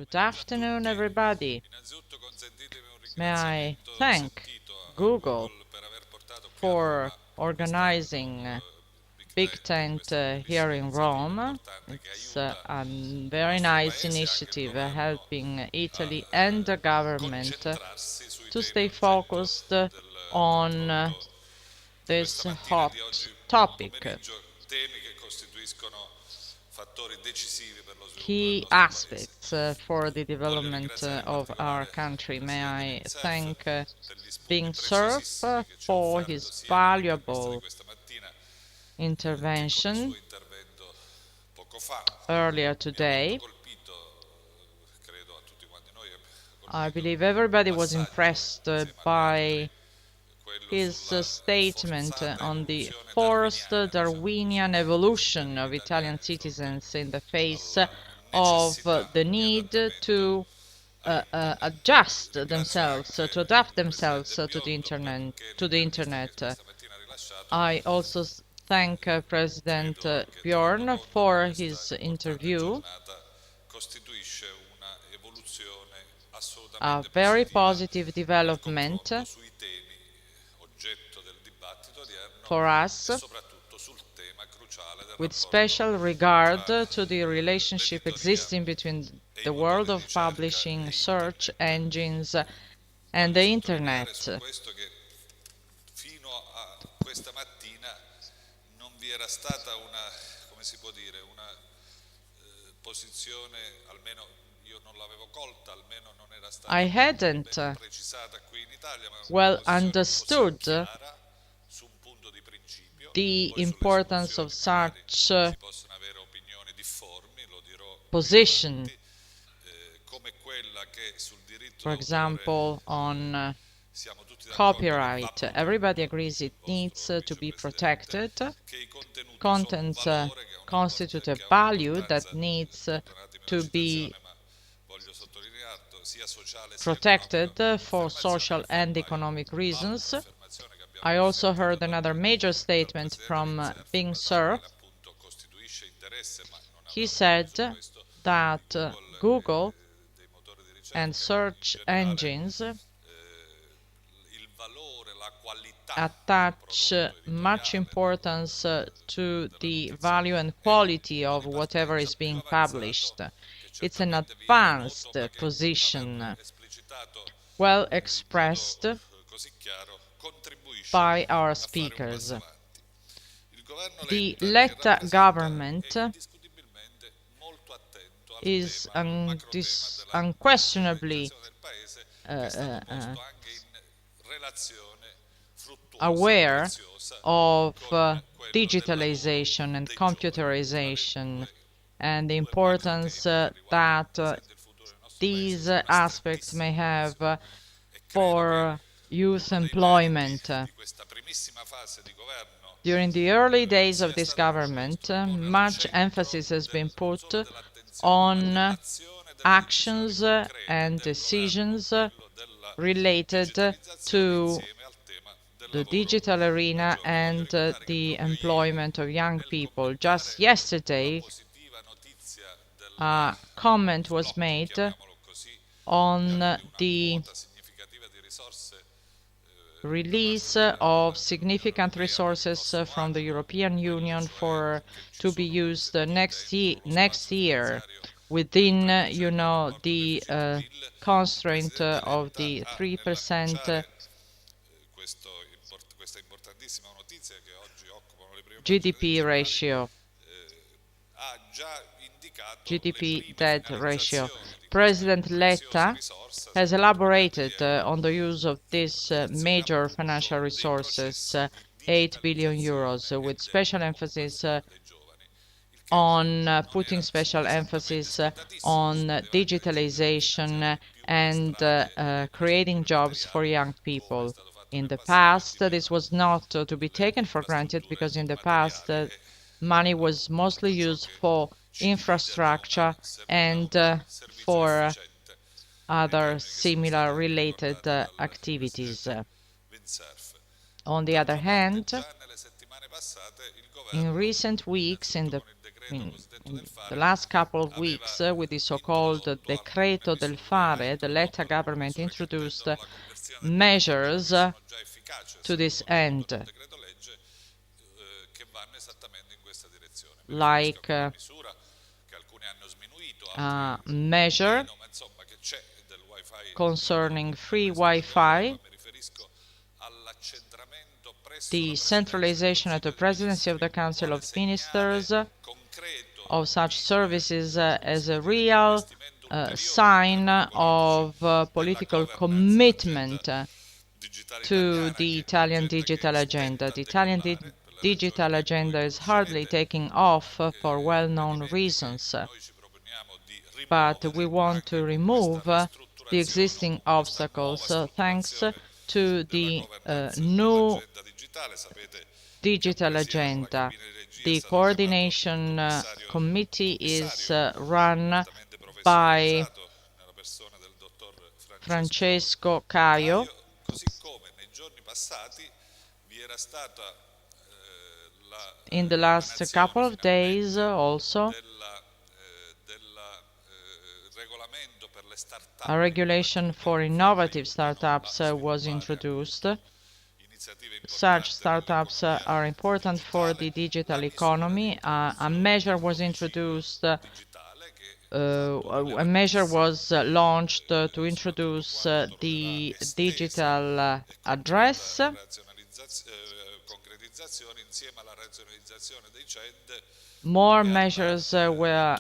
Good afternoon, everybody. May I thank Google for organizing Big Tent here in Rome. It's a very nice initiative helping Italy and the government to stay focused on this hot topic. Key aspects for the development of our country. May I thank Bing Cerf for his valuable intervention earlier today. I believe everybody was impressed by his statement on the forced Darwinian evolution of Italian citizens in the face of the need to adjust themselves, to adapt themselves to the internet. I also thank President Bjorn for his interview. A very positive development for us, with special regard to the relationship existing between the world of publishing, search engines, and the internet. I hadn't well understood the importance of such position, for example, on copyright. Everybody agrees it needs to be protected. Content constitutes a value that needs to be protected for social and economic reasons. I also heard another major statement from Bing Cerf. He said that Google and search engines attach much importance to the value and quality of whatever is being published. It's an advanced position, well expressed by our speakers. The Letta government is unquestionably aware of digitalization and computerization and the importance that these aspects may have for youth employment. During the early days of this government, much emphasis has been put on actions and decisions related to the digital arena and the employment of young people. Just yesterday, a comment was made on the release of significant resources from the European Union to be used next year within, the constraint of the 3% GDP ratio, GDP debt ratio. President Letta has elaborated on the use of these major financial resources, 8 billion euros, with special emphasis on putting special emphasis on digitalization and creating jobs for young people. In the past, this was not to be taken for granted, because in the past, money was mostly used for infrastructure and for other similar related activities. On the other hand, in recent weeks, in the in the last couple of weeks with the so-called Decreto del Fare, the Letta government introduced measures to this end, like measure concerning free Wi-Fi, the centralization at the Presidency of the Council of Ministers of such services as a real sign of political commitment to the Italian digital agenda. The Italian digital agenda is hardly taking off for well-known reasons, but we want to remove the existing obstacles thanks to the new digital agenda. The coordination committee is run by Francesco Caio. In the last couple of days also, a regulation for innovative startups was introduced. Such startups are important for the digital economy. A measure was introduced, a measure was launched to introduce the digital address. More measures were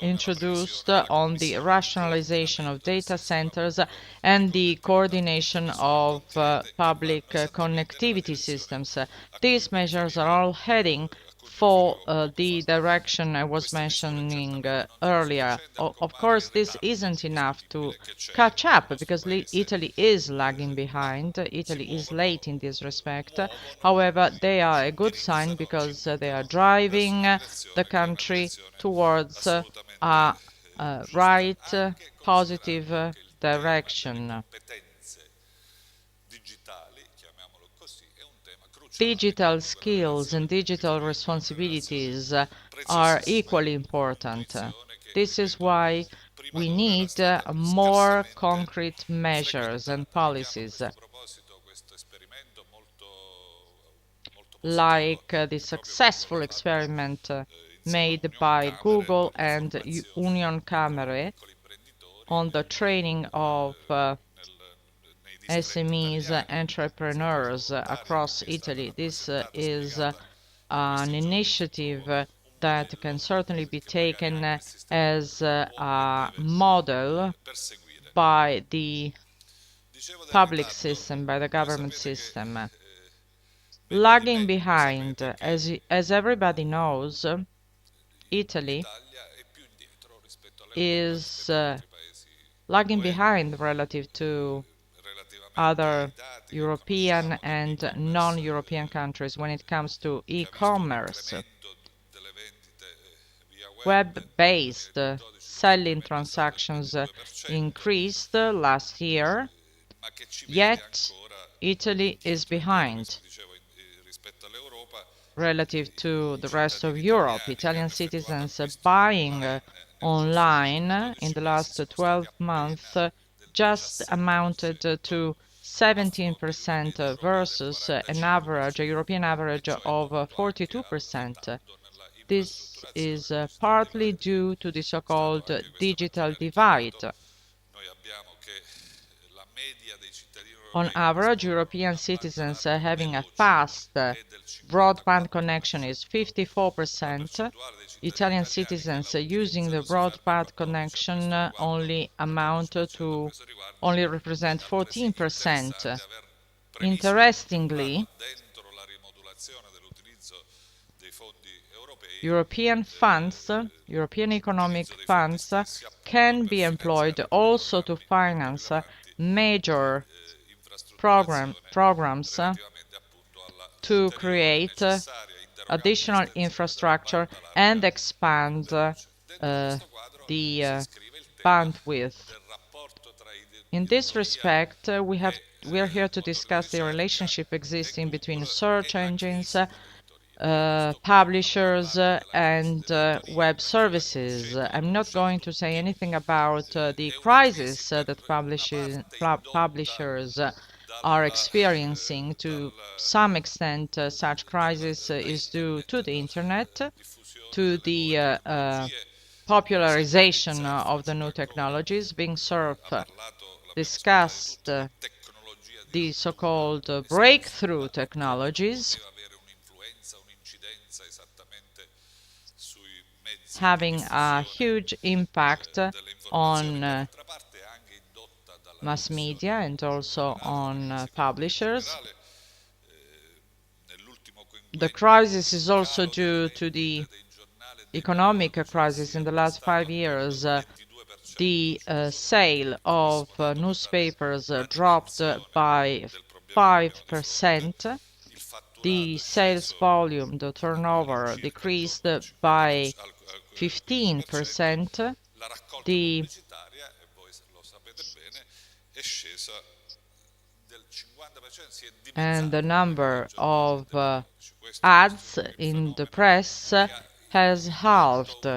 introduced on the rationalization of data centers and the coordination of public connectivity systems. These measures are all heading for the direction I was mentioning earlier. Of course, this isn't enough to catch up because Italy is lagging behind. Italy is late in this respect. However, they are a good sign because they are driving the country towards a right, positive direction. Digital skills and digital responsibilities are equally important. This is why we need more concrete measures and policies, like the successful experiment made by Google and Union Camere on the training of SMEs, entrepreneurs across Italy. This is an initiative that can certainly be taken as a model by the public system, by the government system. Lagging behind, as everybody knows, Italy is lagging behind relative to other European and non-European countries when it comes to e-commerce. Web-based selling transactions increased last year, yet Italy is behind relative to the rest of Europe. Italian citizens buying online in the last 12 months just amounted to 17% versus an average, a European average of 42%. This is partly due to the so-called digital divide. On average, European citizens having a fast broadband connection is 54%. Italian citizens using the broadband connection only represent 14%. Interestingly, European funds, European economic funds, can be employed also to finance major programs to create additional infrastructure and expand the bandwidth. In this respect, we are here to discuss the relationship existing between search engines publishers and web services. I'm not going to say anything about the crisis that publishers are experiencing. To some extent, such crisis is due to the internet, to the popularization of the new technologies. Being Cerf discussed the so-called breakthrough technologies having a huge impact on mass media and also on publishers. The crisis is also due to the economic crisis in the last 5 years. The sale of newspapers dropped by 5%. The sales volume, the turnover, decreased by 15%. The and the number of ads in the press has halved.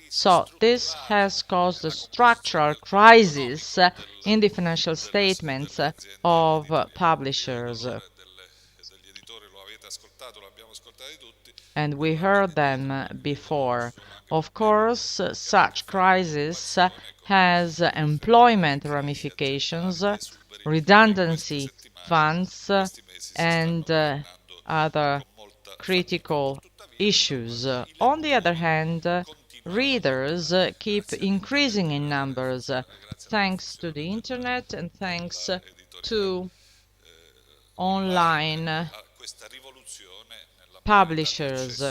So this has caused a structural crisis in the financial statements of publishers. And we heard them before. Of course, such crisis has employment ramifications, redundancy funds, and other critical issues. On the other hand, readers keep increasing in numbers thanks to the internet and thanks to online publishers.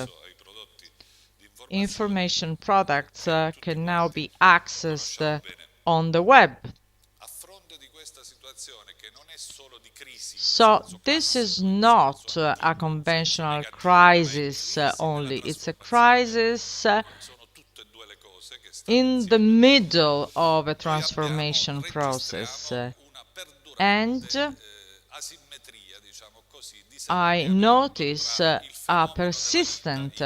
Information products can now be accessed on the web. So this is not a conventional crisis only, it's a crisis in the middle of a transformation process. And I notice a persistent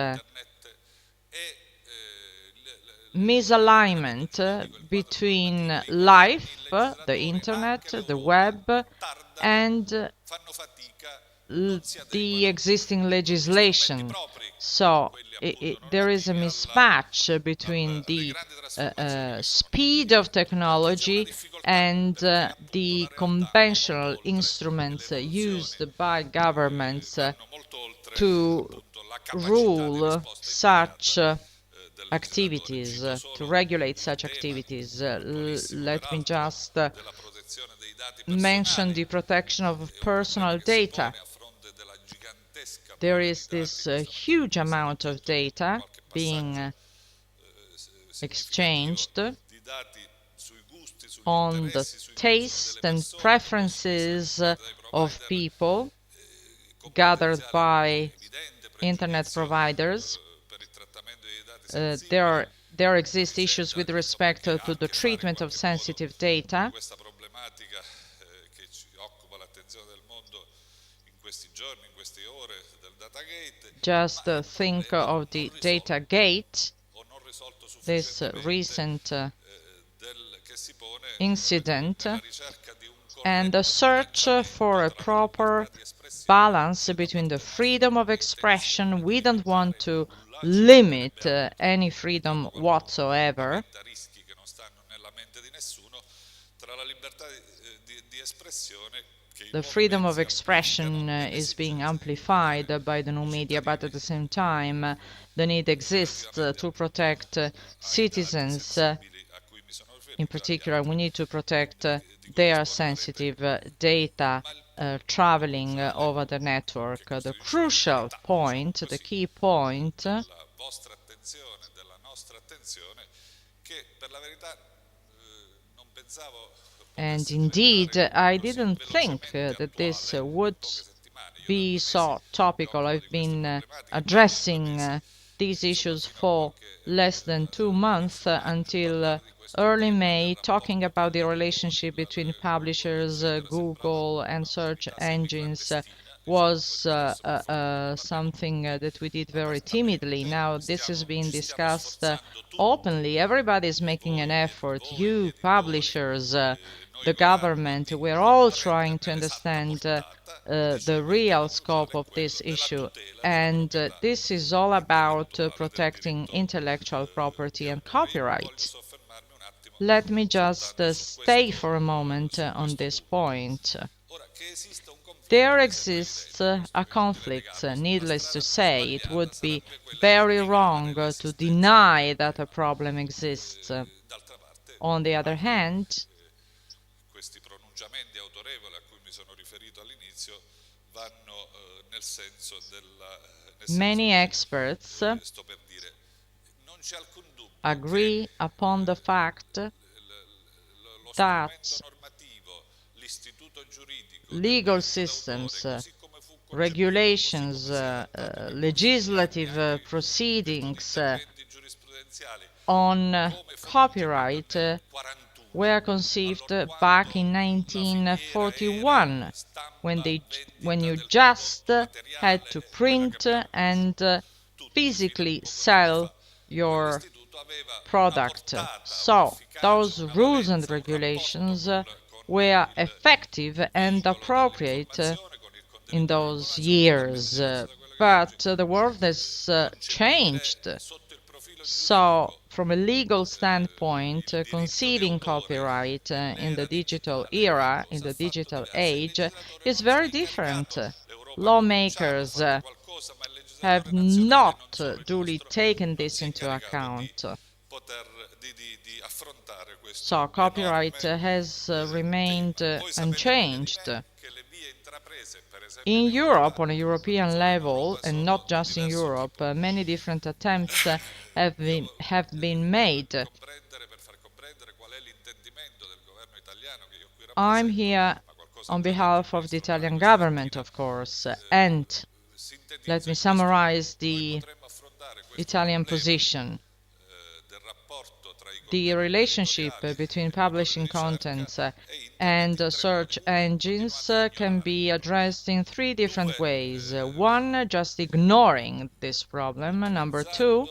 misalignment between life, the internet, the web, and the existing legislation. So there is a mismatch between the speed of technology and the conventional instruments used by governments to rule such activities, to regulate such activities. Let me just mention the protection of personal data. There is this huge amount of data being exchanged on the taste and preferences of people gathered by internet providers. There exist issues with respect to the treatment of sensitive data. Just think of the data gate, this recent incident, and the search for a proper balance between the freedom of expression. We don't want to limit any freedom whatsoever. The freedom of expression is being amplified by the new media, but at the same time, the need exists to protect citizens. In particular, we need to protect their sensitive data traveling over the network. The crucial point, the key point, and indeed, I didn't think that this would be so topical. I've been addressing these issues for less than 2 months until early May, talking about the relationship between publishers, Google, and search engines. was something that we did very timidly. Now this is being discussed openly. Everybody is making an effort. You, publishers, the government, we're all trying to understand the real scope of this issue. And this is all about protecting intellectual property and copyright. Let me just stay for a moment on this point. There exists a conflict, needless to say. It would be very wrong to deny that a problem exists. On the other hand, questi pronunciamenti autorevoli a cui mi sono riferito all'inizio vanno nel senso many experts sto per dire, non c'è alcun dubbio agree upon the fact lo that strumento normativo, l'istituto giuridico legal del systems, autore, così come fu concepito, regulations, così come si è trattato negli legislative anni, anche proceedings interventi giurisprudenziali, on come fu copyright nel 41, were conceived back allorquando in la filiera era 1941, stampa, when vendita you del just prodotto had materiale, to quella che print abbiamo and conosciuto tutti fino a physically poco tempo sell fa. your Quell'istituto aveva una product. portata, So un'efficacia, those una rules and valenza, un rapporto regulations con were il effective and veicolo appropriate dell'informazione, con il in contenitore those dell'informazione, molto più years. diverso da quello che è oggi. But the world has Concepire changed. sotto il profilo So, giuridico from a legal standpoint, il diritto di conceiving autore copyright in the nell'era digital digitale è era, in cosa ha the fatto digital diverso. Il age, legislatore is non si è very different. incagnato, l'Europa ha cominciato, ha Lawmakers fatto qualcosa, ma il have legislatore nazionale non not solo il duly nostro taken non si this è into incaricato di account. di affrontare So, questo copyright enorme has remained tema. Voi sapete bene di unchanged. me che le vie intraprese, per esempio In in Europe, Europa, on a European ancora in level, Europa, and not sono di just in diverso Europe, tipo. many different attempts Io have been made. per far comprendere qual è l'intendimento del governo italiano che io qui I'm rappresento, here ma qualcosa on ha già detto il behalf of the Ministro Romani Italian questa government, mattina, of course, and let sintetizzo me in questo summarize modo. Noi the potremmo affrontare questo Italian problema position. del rapporto tra i The contenuti relationship editoriali, between i motori di publishing ricerca contents e internet and in tre modi. search Uno, engines continuando a can be ignorarlo. addressed in three different Due, ways. One, just ignoring this problem. Number two,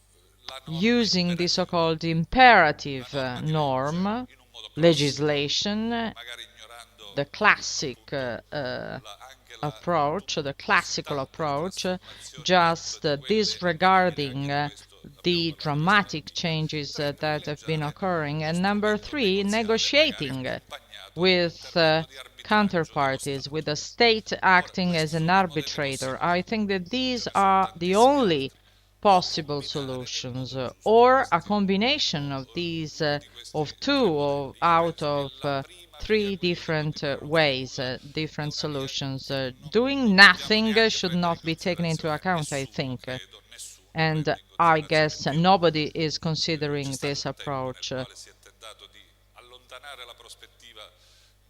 utilizzando la norma using the imperativa, so-called la imperative norma di legge, norm, in un modo classico, legislation, magari ignorando the classic appunto anche approach, the quasi classical tanta approach, trasformazioni just di quelle editoriali, disregarding anche di questo abbiamo the parlato dramatic stamattina. changes Tre, that have been privilegiare occurring. lo And number strumento three, negoziale, magari negotiating accompagnato di un with intervento di arbitraggio dello counterparties, with Stato. the state Ora, acting as questi an sono i modelli arbitrator. possibili, I think that these ce ne sono are the tantissimi only altri. O possible combinare nel solutions, modo giusto or a questi, combination of these, di questi of tre two or modelli. Io out penso che of la prima via, three quella different dell'opinione ways, pubblica, è different una via solutions. che Doing non dobbiamo nothing neanche should prendere in not be taken into considerazione. account, I Nessuno, think. credo, nessuno And prende in I considerazione guess più. nobody is C'è considering stato this un tempo nel approach. quale si è tentato di allontanare la prospettiva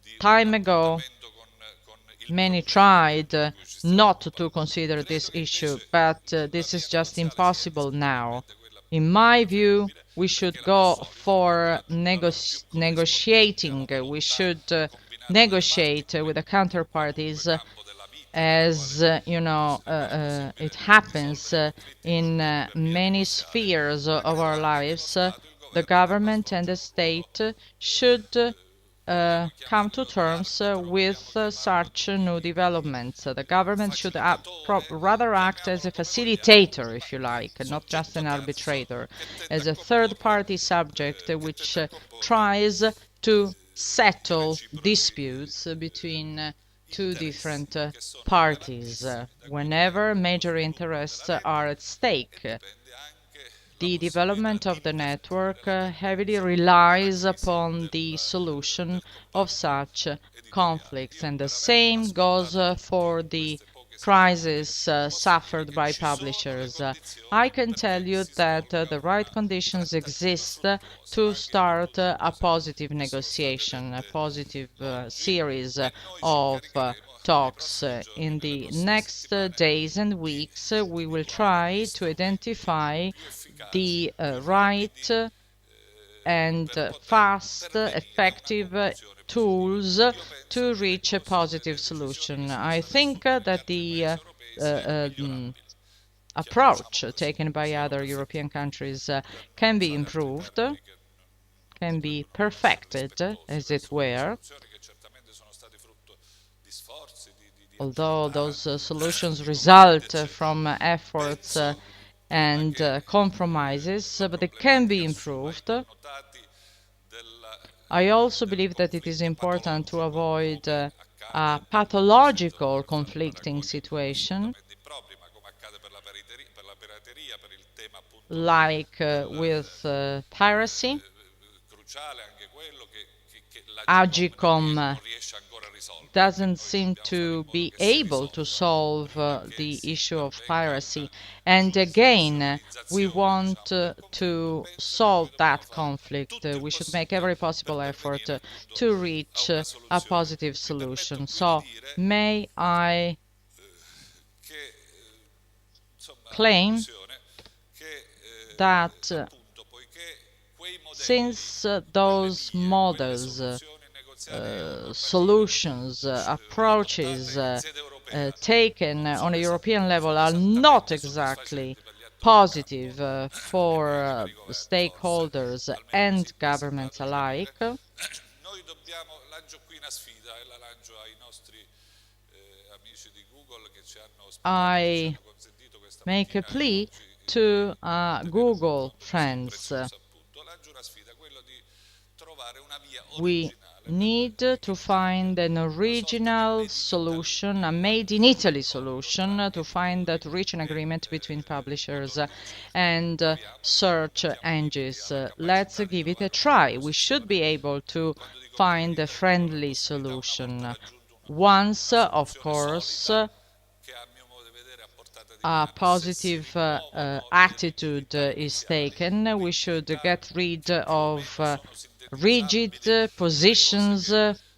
di un Time ago, appuntamento con il many problema tried di cui ci stiamo not to occupando. consider this Credo che issue, invece but la this is via just negoziale sia impossible now. indiscutibilmente quella In my view, preferibile, we perché should è la più go solida, la for più corrispondente alla negotiating. We volontà should combinata delle parti, negotiate come with the in qualunque counterparties campo della vita nella quale as sia possibile it happens risolvere i conflitti in per via many negoziale, spheres ma of credo our anche che lo lives. Stato, il The governo debba government and the svolgere un ruolo, state should vogliamo come to chiamarlo di terms arbitro, vogliamo with chiamarlo such new di developments. The government should facilitatore, rather act as chiamiamolo a come vogliamo, facilitator, if ma you like, not just soggetto an terzo arbitrator, che tende a as a third comporre, party subject che which tende a comporre tries to i settle reciproci disputes between two interessi different che sono parties garantissimi da quello che è whenever lo major sviluppo interests della rete are at e stake. dipende anche la The possibilità development di of the invertire network le heavily tendenze dalla relies crisi upon the solution del of comparto such editoriale. conflicts, Io and the veramente same goes ascoltato tutti for in the queste poche settimane, crisis posso dire suffered che by ci sono le publishers. condizioni I can tell perché you si that svolga the right una conditions trattativa exist fruttuosa to anche con start tutte le a cose positive che sono state negotiation, a dette positive oggi series e noi ci of incaricheremo nei talks. prossimi giorni, In nelle the prossime next settimane days and di weeks, we will individuare gli try to strumenti identify più efficaci, the più right rapidi and per poter fast, pervenire a una effective conclusione tools penso to che nel reach a corso positive delle decisioni solution. che si I stanno think assumendo negli that altri the paesi europei sia migliorabile. approach Così, taken by siano other European perfettibili countries per non can be usare altri improved, termini che can be potrebbero non essere perfected, rispettosi as it verso quelle were, soluzioni che certamente sono state frutto di sforzi, di although attività, those di solutions confronti, result eccetera. from efforts Penso, prima and che compromises, la but they can be problematica assuma i improved. connotati I also del believe that it is conflitto important to patologico, avoid come a accade nel pathological senza far conflicting paragoni situation, assolutamente impropri, ma come accade per la pirateria, per il tema appunto like del with piracy. cruciale anche quello che l'Agcom Agicom non riesce ancora a risolvere, che doesn't noi seem dobbiamo fare in to modo be che si able to risolva solve prima che the si issue of intervenga piracy. una And again, we judizionalizzazione, want diciamo, del conflitto. to Penso che noi solve dobbiamo that fare conflict. tutto il We should make possibile every per possible effort pervenire appunto to a reach una a soluzione. positive Mi permetto solution. qui di So, dire may I che insomma in claim conclusione che that appunto poiché quei modelli, since quelle those vie, quelle models, soluzioni negoziali e normative solutions, adottate approaches in sede europea taken non on sono, a European level sono are not esattamente exactly soddisfacenti per gli attori in campo positive e for quindi per i governi forse, stakeholders almeno and così mi è governments sembrato di capire. alike. Noi dobbiamo, lancio qui una sfida e la lancio ai nostri amici di Google che ci hanno ospitato, che ci I hanno consentito questa make a mattina e plea oggi to di tenere un Google confronto così friends. prezioso appunto. Lancio una sfida, quella di trovare una via We originale need to che cambia, find an una sorta di original Made in Italy solution, a made in Italy accordo solution tra to find editori to reach an e agreement between publishers motori di ricerca. and Proviamo, insomma, search mettiamo i limiti engines. alla Let's capacità di give it a trovare una try. We should composizione. be able to Quando dico made in find a Italy dico la friendly possibilità, una volta solution. raggiunto Once, una of soluzione course, solida, che a mio modo di vedere a portata di a mano, se si positive rimuovono le attitude rigidità is iniziali, taken, we should rigidità get rid che più o of meno sono rigid sintetizzabili nelle cose positions,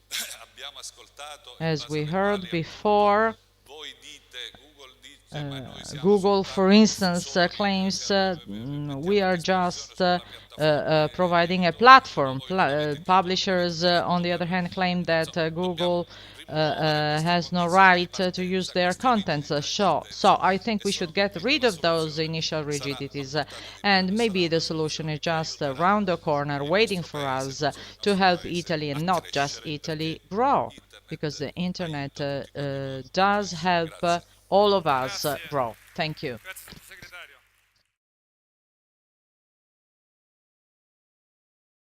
che abbiamo ascoltato in as base we alle heard quali appunto before. voi dite, Google dice, ma noi siamo Google, for soltanto instance, diffusori, claims we mettiamo a are disposizione just sulla piattaforma gli providing a editori, però platform. voi non avete titolo, non avete Publishers, on diritto the per... other hand, claim that Insomma, dobbiamo Google rimuovere queste has no condizioni di right to use partenza, their queste contents. rigidità di So partenza I think e we sono should get convinto rid la of those soluzione initial sarà a rigidities, portata di and mano e sarà maybe the una solution is soluzione che just aiuterà around the corner, il waiting nostro for paese, us non solo il to nostro help paese, Italy a and not just crescere Italy perché grow, because internet the internet aiuta tutti quanti noi a does crescere. help Grazie. all of us Grazie. grow. Thank you. Grazie.